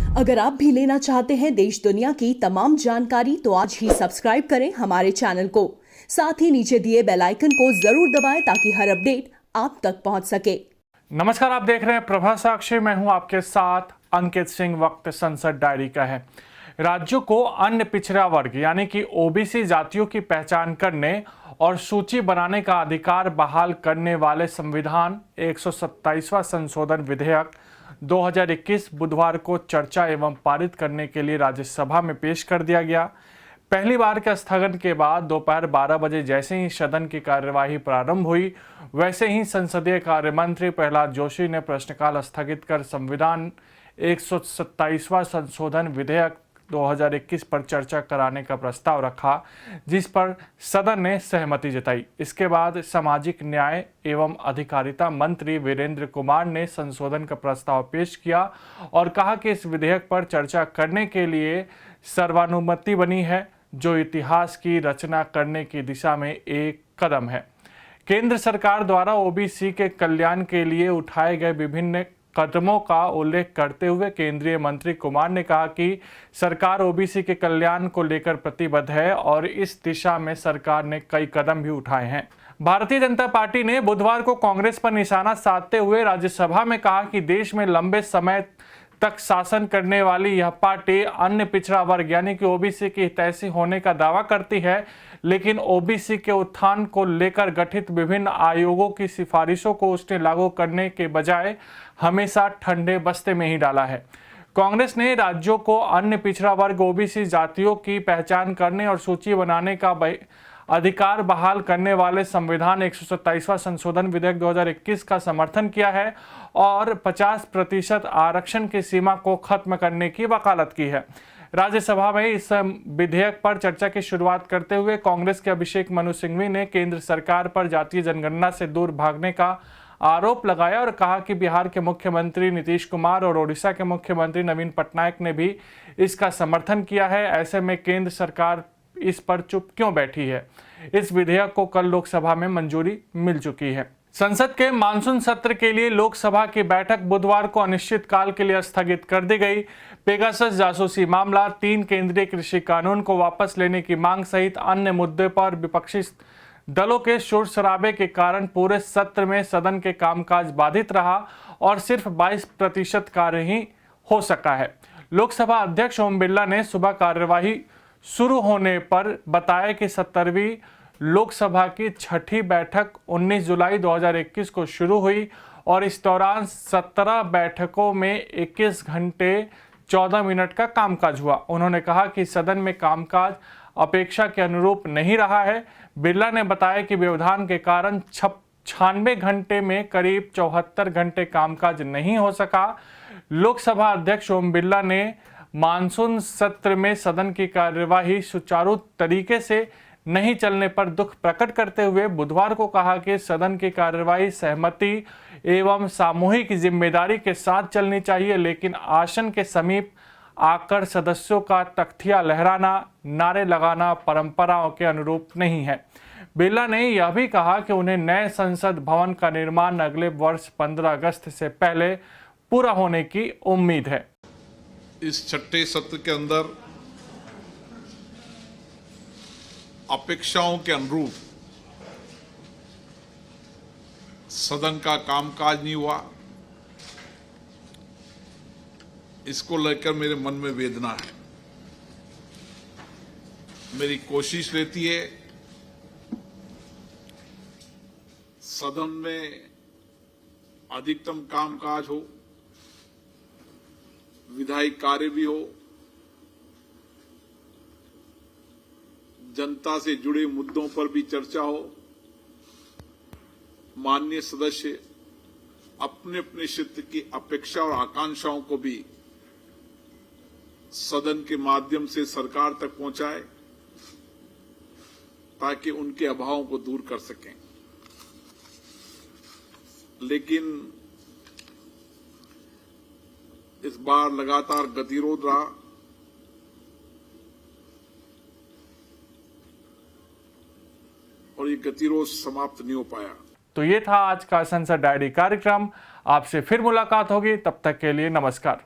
अगर आप भी लेना चाहते हैं देश दुनिया की तमाम जानकारी तो आज ही सब्सक्राइब करें हमारे चैनल को। साथ ही नीचे दिए बेल आइकन को जरूर दबाएं ताकि हर अपडेट आप तक पहुंच सके। नमस्कार, आप देख रहे हैं प्रभा साक्षी। मैं हूं आपके साथ अंकित सिंह। वक्त संसद डायरी का है। राज्यों को अन्य पिछड़ा वर्ग यानी कि ओबीसी जातियों की पहचान करने और सूची बनाने का अधिकार बहाल करने वाले संविधान 127वां संशोधन विधेयक 2021 बुधवार को चर्चा एवं पारित करने के लिए राज्यसभा में पेश कर दिया गया। पहली बार के स्थगन के बाद दोपहर 12 बजे जैसे ही सदन की कार्यवाही प्रारंभ हुई, वैसे ही संसदीय कार्य मंत्री प्रहलाद जोशी ने प्रश्नकाल स्थगित कर संविधान 127वां संशोधन विधेयक 2021 पर चर्चा कराने का प्रस्ताव रखा, जिस पर सदन ने सहमति जताई। इसके बाद सामाजिक न्याय एवं अधिकारिता मंत्री वीरेंद्र कुमार ने संशोधन का प्रस्ताव पेश किया और कहा कि इस विधेयक पर चर्चा करने के लिए सर्वानुमति बनी है, जो इतिहास की रचना करने की दिशा में एक कदम है। केंद्र सरकार द्वारा ओबीसी के कल्याण के लिए उठाए गए विभिन्न कदमों का उल्लेख करते हुए केंद्रीय मंत्री कुमार ने कहा कि सरकार ओबीसी के कल्याण को लेकर प्रतिबद्ध है और इस दिशा में सरकार ने कई कदम भी उठाए हैं। भारतीय जनता पार्टी ने बुधवार को कांग्रेस पर निशाना साधते हुए राज्यसभा में कहा कि देश में लंबे समय तक शासन करने वाली यह पार्टी अन्य पिछड़ा वर्ग यानी कि ओबीसी की हितैषी होने का दावा करती है, लेकिन ओबीसी के उत्थान को लेकर गठित विभिन्न आयोगों की सिफारिशों को उसने लागू करने के बजाय हमेशा ठंडे बस्ते में ही डाला है। कांग्रेस ने राज्यों को अन्य पिछड़ा वर्ग ओबीसी जातियों की पहचान करने और सूची बनाने का अधिकार बहाल करने वाले संविधान 127वां संशोधन विधेयक 2021 का समर्थन किया है और 50% आरक्षण की सीमा को खत्म करने की वकालत की है। राज्यसभा में इस विधेयक पर चर्चा की शुरुआत करते हुए कांग्रेस के अभिषेक मनु सिंघवी ने केंद्र सरकार पर जातीय जनगणना से दूर भागने का आरोप लगाया और कहा कि बिहार के मुख्यमंत्री नीतीश कुमार और ओडिशा के मुख्यमंत्री नवीन पटनायक ने भी इसका समर्थन किया है। ऐसे में केंद्र सरकार इस पर चुप क्यों बैठी है? इस विधेयक को कल लोकसभा में मंजूरी मिल चुकी है। संसद के मानसून सत्र के लिए लोकसभा की बैठक बुधवार को अनिश्चितकाल के लिए स्थगित कर दी गई। पेगासस जासूसी मामला, 3 केंद्रीय कृषि कानून को वापस लेने की मांग सहित अन्य मुद्दे पर विपक्षी दलों के शोर शराबे के कारण पूरे सत्र में सदन के कामकाज बाधित रहा और सिर्फ 22% कार्य ही हो सका है। लोकसभा अध्यक्ष ओम बिरला ने सुबह कार्यवाही शुरू होने पर बताया कि 17वीं लोकसभा की छठी बैठक 19 जुलाई 2021 को शुरू हुई और इस दौरान 17 बैठकों में 21 घंटे 14 मिनट का कामकाज हुआ। उन्होंने कहा कि सदन में कामकाज अपेक्षा के अनुरूप नहीं रहा है। बिरला ने बताया कि व्यवधान के कारण 96 घंटे में करीब 74 घंटे कामकाज नहीं हो सका। लोकसभा अध्यक्ष ओम बिरला ने मानसून सत्र में सदन की कार्यवाही सुचारू तरीके से नहीं चलने पर दुख प्रकट करते हुए बुधवार को कहा कि सदन की कार्यवाही सहमति एवं सामूहिक जिम्मेदारी के साथ चलनी चाहिए, लेकिन आसन के समीप आकर सदस्यों का तख्तियां लहराना, नारे लगाना परंपराओं के अनुरूप नहीं है। बिरला ने यह भी कहा कि उन्हें नए संसद भवन का निर्माण अगले वर्ष 15 अगस्त से पहले पूरा होने की उम्मीद है। इस छठे सत्र के अंदर अपेक्षाओं के अनुरूप सदन का कामकाज नहीं हुआ, इसको लेकर मेरे मन में वेदना है। मेरी कोशिश रहती है सदन में अधिकतम कामकाज हो, विधायी कार्य भी हो, जनता से जुड़े मुद्दों पर भी चर्चा हो, माननीय सदस्य अपने अपने क्षेत्र की अपेक्षा और आकांक्षाओं को भी सदन के माध्यम से सरकार तक पहुंचाए ताकि उनके अभावों को दूर कर सकें। लेकिन इस बार लगातार गतिरोध रहा और ये गतिरोध समाप्त नहीं हो पाया। तो ये था आज का संसद डायरी कार्यक्रम। आपसे फिर मुलाकात होगी, तब तक के लिए नमस्कार।